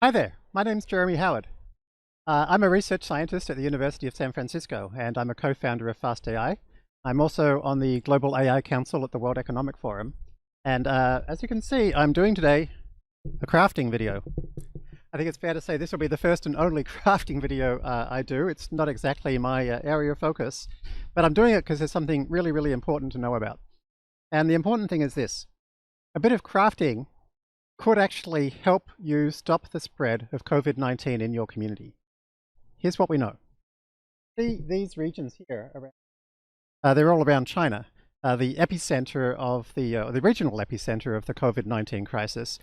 Hi there, my name's Jeremy Howard. I'm a research scientist at the University of San Francisco, and I'm a co-founder of FastAI. I'm also on the Global AI Council at the World Economic Forum. And as you can see, I'm doing today a crafting video. I think it's fair to say this will be the first and only crafting video I do. It's not exactly my area of focus, but I'm doing it because there's something really, really important to know about. And the important thing is this: a bit of crafting could actually help you stop the spread of COVID-19 in your community. Here's what we know. See these regions here, they're all around China, the epicenter of the regional epicenter of the COVID-19 crisis.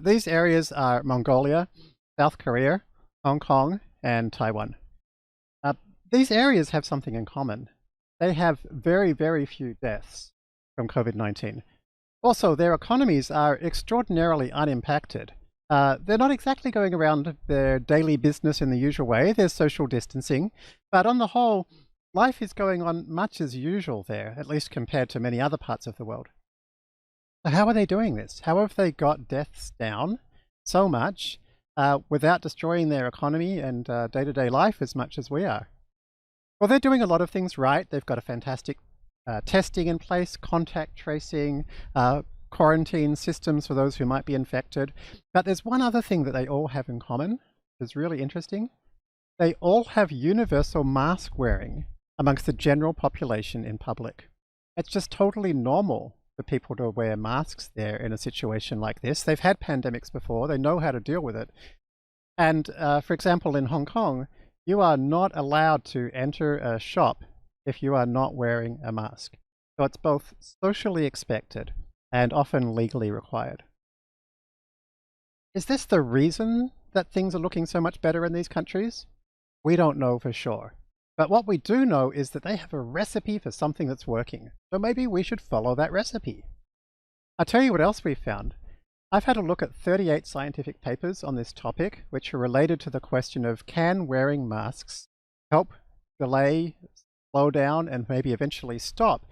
These areas are Mongolia, South Korea, Hong Kong, and Taiwan. These areas have something in common. They have very, very few deaths from COVID-19. Also, their economies are extraordinarily unimpacted. They're not exactly going around their daily business in the usual way. There's social distancing, but on the whole, life is going on much as usual there, at least compared to many other parts of the world. So how are they doing this? How have they got deaths down so much without destroying their economy and day-to-day life as much as we are? Well, they're doing a lot of things right. They've got a fantastic testing in place, contact tracing, quarantine systems for those who might be infected. But there's one other thing that they all have in common that's really interesting. They all have universal mask wearing amongst the general population in public. It's just totally normal for people to wear masks there in a situation like this. They've had pandemics before. They know how to deal with it. And for example, in Hong Kong, you are not allowed to enter a shop if you are not wearing a mask. So it's both socially expected and often legally required. Is this the reason that things are looking so much better in these countries? We don't know for sure. But what we do know is that they have a recipe for something that's working. So maybe we should follow that recipe. I'll tell you what else we found. I've had a look at 38 scientific papers on this topic, which are related to the question of, can wearing masks help delay, slow down, and maybe eventually stop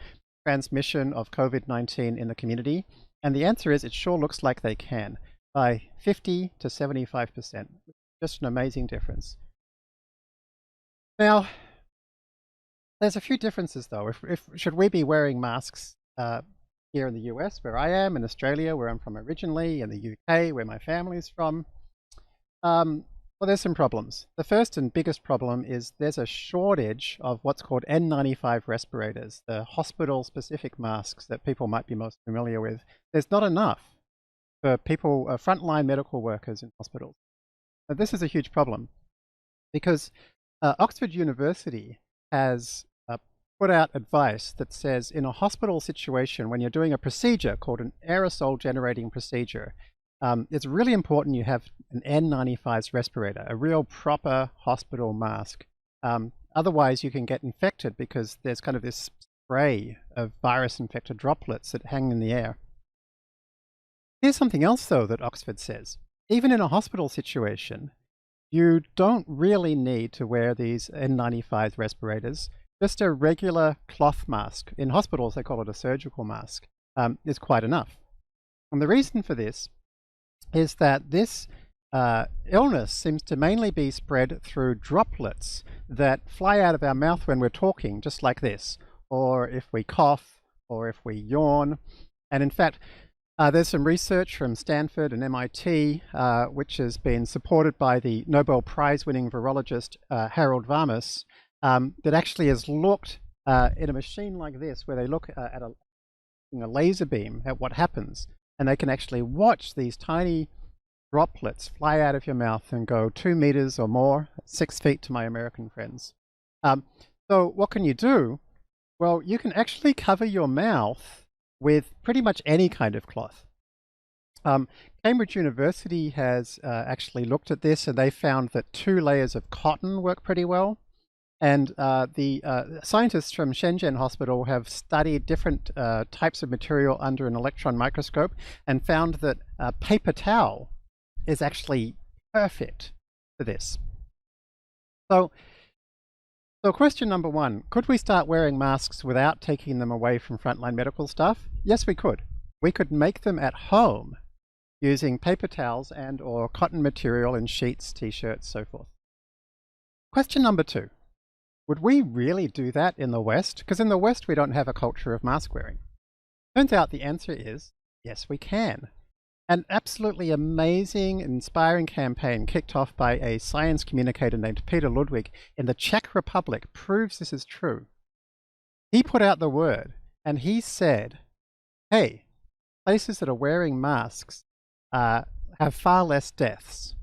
transmission of COVID-19 in the community? And the answer is, it sure looks like they can, by 50 to 75%. Just an amazing difference. Now, there's a few differences though. Should we be wearing masks here in the US, where I am, in Australia, where I'm from originally, in the UK, where my family's from? Well, there's some problems. The first and biggest problem is there's a shortage of what's called N95 respirators, the hospital-specific masks that people might be most familiar with. There's not enough for people, frontline medical workers in hospitals. Now, this is a huge problem because Oxford University has put out advice that says in a hospital situation, when you're doing a procedure called an aerosol generating procedure, it's really important you have an N95 respirator, a real proper hospital mask. Otherwise, you can get infected because there's kind of this spray of virus-infected droplets that hang in the air. Here's something else, though, that Oxford says. Even in a hospital situation, you don't really need to wear these N95 respirators. Just a regular cloth mask, in hospitals they call it a surgical mask, is quite enough. And the reason for this is that this illness seems to mainly be spread through droplets that fly out of our mouth when we're talking, just like this, or if we cough, or if we yawn. And in fact, there's some research from Stanford and MIT, which has been supported by the Nobel Prize-winning virologist Harold Varmus, that actually has looked in a machine like this, where they look at a laser beam at what happens. And they can actually watch these tiny droplets fly out of your mouth and go 2 meters or more, 6 feet to my American friends. So what can you do? Well, you can actually cover your mouth with pretty much any kind of cloth. Cambridge University has actually looked at this, and they found that 2 layers of cotton work pretty well. And the scientists from Shenzhen Hospital have studied different types of material under an electron microscope and found that paper towel is actually perfect for this. So question number 1, could we start wearing masks without taking them away from frontline medical staff? Yes, we could. We could make them at home using paper towels and or cotton material in sheets, t-shirts, so forth. Question number 2. Would we really do that in the West? Because in the West we don't have a culture of mask wearing. Turns out the answer is yes, we can. An absolutely amazing, inspiring campaign kicked off by a science communicator named Peter Ludwig in the Czech Republic proves this is true. He put out the word and he said, hey, places that are wearing masks have far less deaths.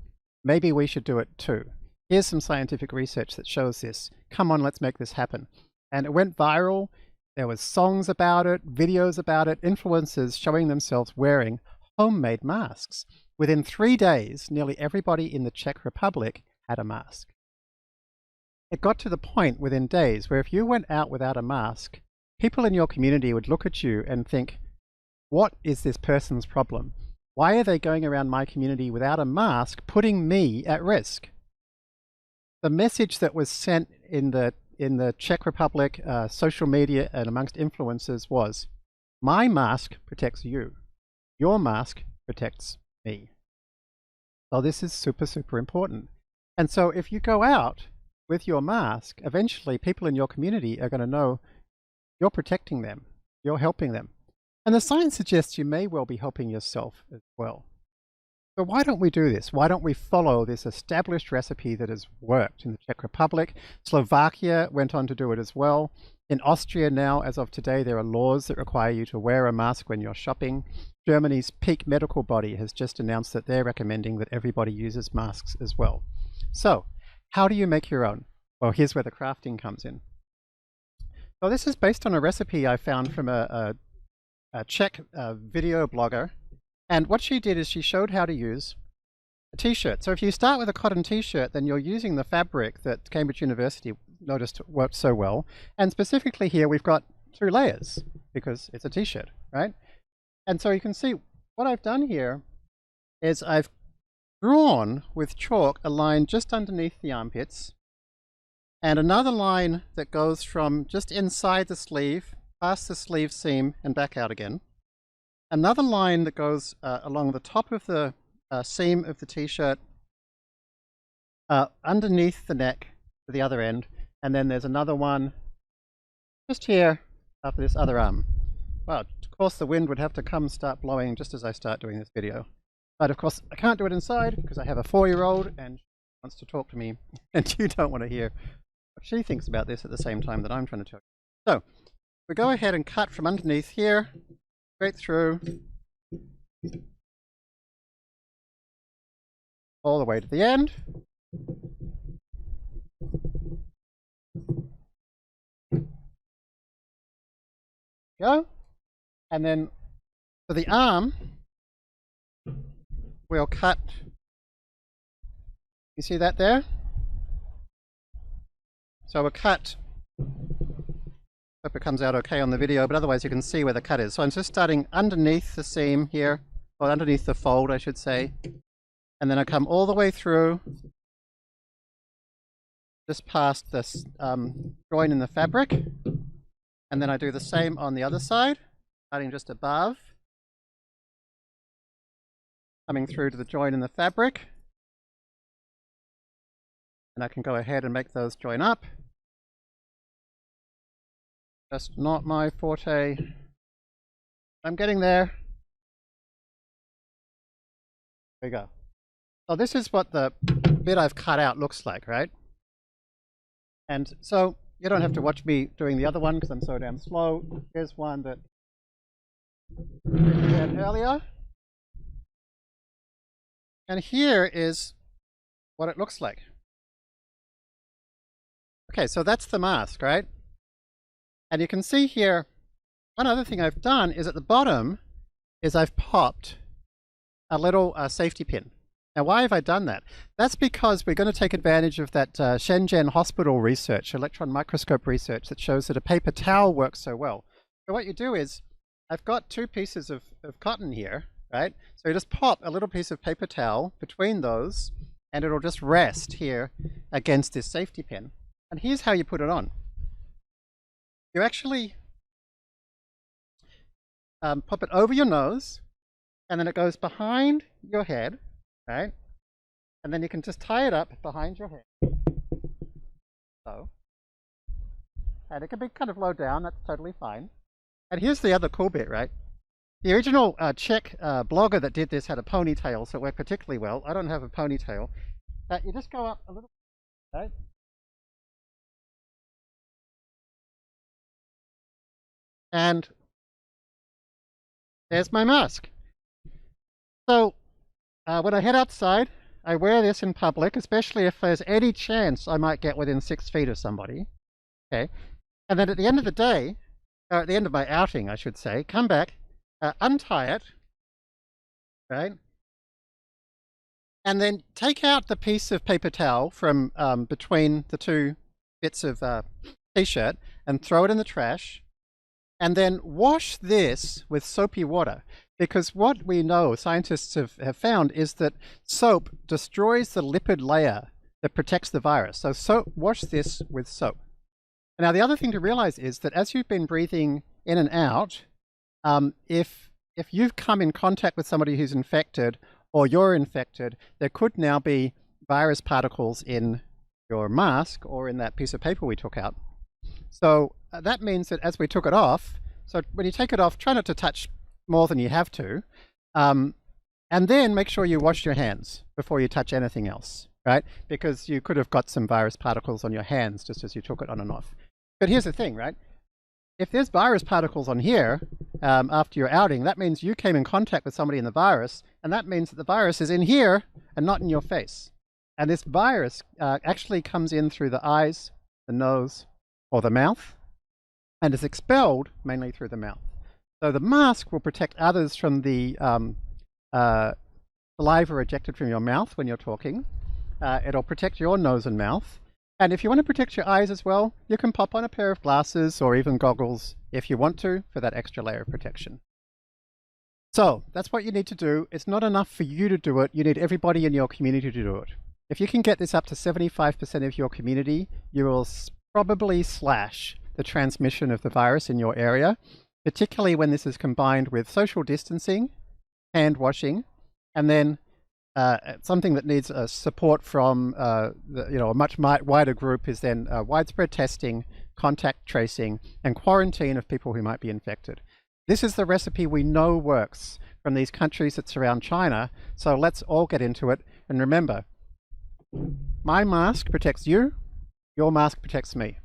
Maybe we should do it too. Here's some scientific research that shows this. Come on, let's make this happen. And it went viral. There was songs about it, videos about it, influencers showing themselves wearing homemade masks. Within 3 days, nearly everybody in the Czech Republic had a mask. It got to the point within days where if you went out without a mask, people in your community would look at you and think, what is this person's problem? Why are they going around my community without a mask, putting me at risk? The message that was sent in the Czech Republic social media and amongst influencers was, my mask protects you. Your mask protects me. So this is super, super important. And so if you go out with your mask, eventually people in your community are going to know you're protecting them, you're helping them. And the science suggests you may well be helping yourself as well. So why don't we do this? Why don't we follow this established recipe that has worked in the Czech Republic? Slovakia went on to do it as well. In Austria now, as of today, there are laws that require you to wear a mask when you're shopping. Germany's peak medical body has just announced that they're recommending that everybody uses masks as well. So how do you make your own? Well, here's where the crafting comes in. So this is based on a recipe I found from a Czech video blogger. And what she did is she showed how to use a t-shirt. So if you start with a cotton t-shirt, then you're using the fabric that Cambridge University noticed worked so well. And specifically here, we've got 2 layers because it's a t-shirt, right? And so you can see what I've done here is I've drawn with chalk a line just underneath the armpits and another line that goes from just inside the sleeve, past the sleeve seam and back out again. Another line that goes along the top of the seam of the t-shirt, underneath the neck to the other end, and then there's another one just here after this other arm. Well, of course the wind would have to start blowing just as I start doing this video. But of course I can't do it inside because I have a 4-year-old and she wants to talk to me and you don't want to hear what she thinks about this at the same time that I'm trying to talk. So we go ahead and cut from underneath here, straight through, all the way to the end. Go. And then for the arm, we'll cut, you see that there? So we'll cut, hope it comes out okay on the video, but otherwise you can see where the cut is. So I'm just starting underneath the seam here, or underneath the fold I should say, and then I come all the way through, just past this join in the fabric, and then I do the same on the other side, starting just above, coming through to the join in the fabric, and I can go ahead and make those join up. Just not my forte. I'm getting there. There we go. So this is what the bit I've cut out looks like, right? And so you don't have to watch me doing the other one because I'm so damn slow. Here's one that we had earlier. And here is what it looks like. Okay, so that's the mask, right? And you can see here, one other thing I've done is at the bottom is I've popped a little safety pin. Now, why have I done that? That's because we're going to take advantage of that Shenzhen hospital research, electron microscope research, that shows that a paper towel works so well. So what you do is, I've got 2 pieces of cotton here, right? So you just pop a little piece of paper towel between those, and it'll just rest here against this safety pin. And here's how you put it on. You actually pop it over your nose, and then it goes behind your head, right? And then you can just tie it up behind your head. So, and it can be kind of low down, that's totally fine. And here's the other cool bit, right? The original Czech blogger that did this had a ponytail, so it worked particularly well. I don't have a ponytail. You just go up a little, right? And there's my mask. So when I head outside, I wear this in public, especially if there's any chance I might get within 6 feet of somebody. Okay. And then at the end of the day, or at the end of my outing, I should say, come back, untie it, right? And then take out the piece of paper towel from between the two bits of t-shirt and throw it in the trash. And then wash this with soapy water. Because what we know, scientists have found, is that soap destroys the lipid layer that protects the virus. So wash this with soap. Now, the other thing to realize is that as you've been breathing in and out, if you've come in contact with somebody who's infected or you're infected, there could now be virus particles in your mask or in that piece of paper we took out. So that means that as we took it off, so when you take it off, try not to touch more than you have to, and then make sure you wash your hands before you touch anything else, right? Because you could have got some virus particles on your hands just as you took it on and off. But here's the thing, right? If there's virus particles on here after your outing, that means you came in contact with somebody in the virus, and that means that the virus is in here and not in your face. And this virus actually comes in through the eyes, the nose, or the mouth, and is expelled mainly through the mouth. So the mask will protect others from the saliva ejected from your mouth when you're talking. It'll protect your nose and mouth. And if you want to protect your eyes as well, you can pop on a pair of glasses or even goggles if you want to for that extra layer of protection. So that's what you need to do. It's not enough for you to do it. You need everybody in your community to do it. If you can get this up to 75% of your community, you will probably slash the transmission of the virus in your area, particularly when this is combined with social distancing, hand washing, and then something that needs support from a much wider group is then widespread testing, contact tracing, and quarantine of people who might be infected. This is the recipe we know works from these countries that surround China, so let's all get into it. And remember, my mask protects you, your mask protects me.